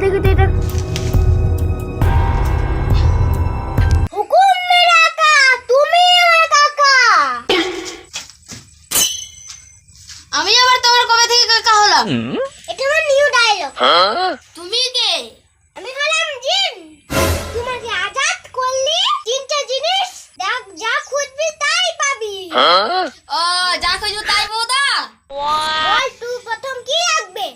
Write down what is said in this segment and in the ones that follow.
দেখি তো এটা হুকুম মেরা কাকা, তুমি আমার কাকা। আমি আবার তোমার কবে থেকে কাকা হলাম? এটা আমার নিউ ডায়লগ। তুমি কে? আমি হলাম জিন। তোমাকে আজাদ করলি তিনটা জিনিস, দেখ যা খুঁজবি তাই পাবি। ও যা খুঁজবো তাই বউদা? বল তুই প্রথম কি লাগবে?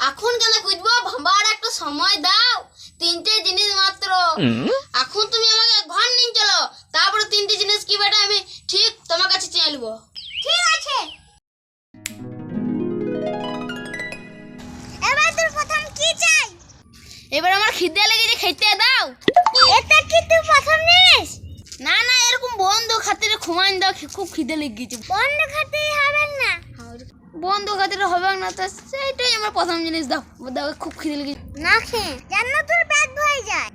এখন কেন খুঁজবো, ভাবার একটা সময় দাও। তিনটে জিনিস মাত্র। এখন তুমি আমাকে ঘর নিয়ে চলো, তারপরে তিনটে জিনিস কি বেটা আমি ঠিক তোমার কাছে চেয়ে নেবো। ঠিক আছে, এবার তোর প্রথম কি চাই? এবার আমার খিদে লেগেছে, খেতে দাও। এটা কি তুই প্রথম জিনিস? না না, এরকম বন্ধ খাতিরে ঘুমান দাও, খুব খিদে লেগেছে। বন্ধ খাতে হবে না। বন্ধ খাতিরে হবে না, তো সেইটাই আমার প্রথম জিনিস দাও। দাও, খুব খিদে লেগেছে। না খেয়ে যেন তোর পেট ভরে যায়।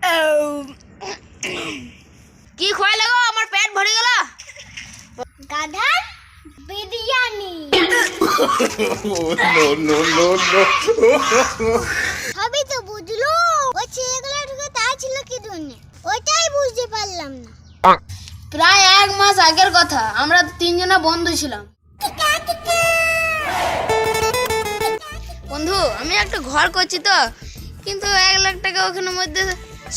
কি খোয়া লাগো, আমার পেট ভরে গেল। গাধার বিরিয়ানি। সবই তো বুঝলো, ওই ছেলেগুলো ঢুকে তাই ছিল কি জন্য, ওইটাই বুঝতে পারলাম না। প্রায় 1 মাস আগের কথা, আমরা তিনজনা বন্ধু ছিলাম। বন্ধু, আমি একটা ঘর করছি তো, কিন্তু 1 লাখ টাকা ওখানের মধ্যে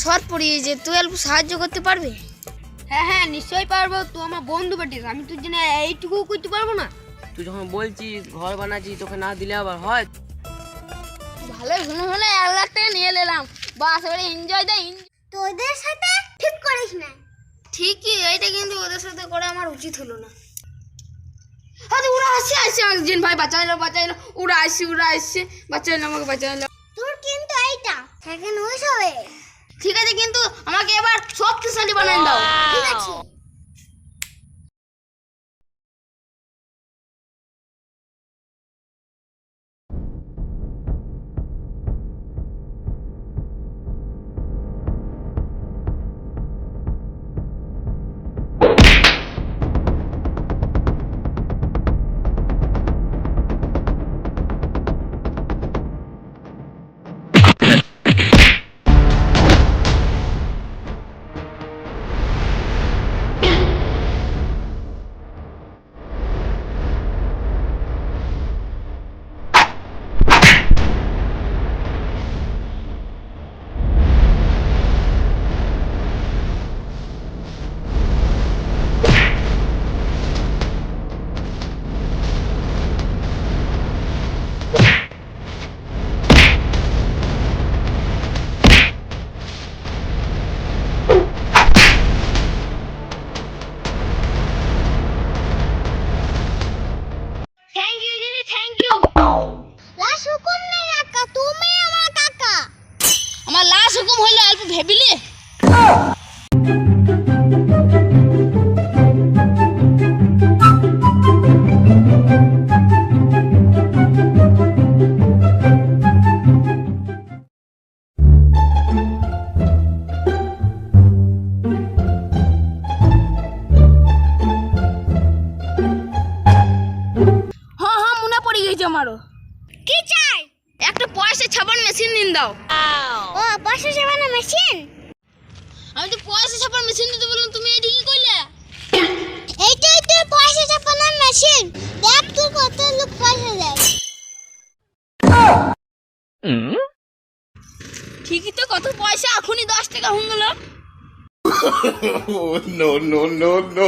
শর্ট পড়িয়েছে। তুই অল্প সাহায্য করতে পারবি? হ্যাঁ হ্যাঁ নিশ্চয়ই পারবো, তুই আমার বন্ধু বেটিস, আমি তোর জন্য এইটুকু করতে পারবো না? তুই যখন বলছিস ঘর বানাচ্ছিস, তোকে না দিলে আবার হয়? ভালো শুনে হলে 1 লাখ টাকা নিয়ে নিলাম, বাস এবারে এনজয় দে। তোদের সাথে ঠিক করিস না। ঠিকই, এইটা কিন্তু ওদের সাথে করা আমার উচিত হলো না। হয়তো ওরা আসছে জিন ভাই বাঁচাইলো, ওরা আসছে বাঁচাইলো, আমাকে বাঁচাইলো। তোর কিন্তু এইটা সেকেন্ড উইশ হবে। ঠিক আছে, কিন্তু আমাকে এবার শক্তিশালী বানাই দাও। ঠিক আছে। থ্যাংক ইউ দিদি, থ্যাংক ইউ। লাশ হুকুম মেরা কাকা, তুমি আমার কাকা। আমার লাস্ট হুকুম হইলো অল্প ভেবিলি। হ্যাঁ মনে পড়ে গেছে আমারও। কি চাই? একটা পয়সা ছাপান মেশিন নিন দাও। ও পয়সা সেবানো মেশিন। আমি তো পয়সা ছাপান মেশিন দিতে বললাম, তুমি এটা কি কইলে? এইটাই তোর পয়সা ছাপানোর মেশিন। দেখ তোর কত লোক পয়সা দেয়। ঠিকই তো, কত পয়সা, এখনই 10 টাকা হয়ে গেল। No, no, no, no.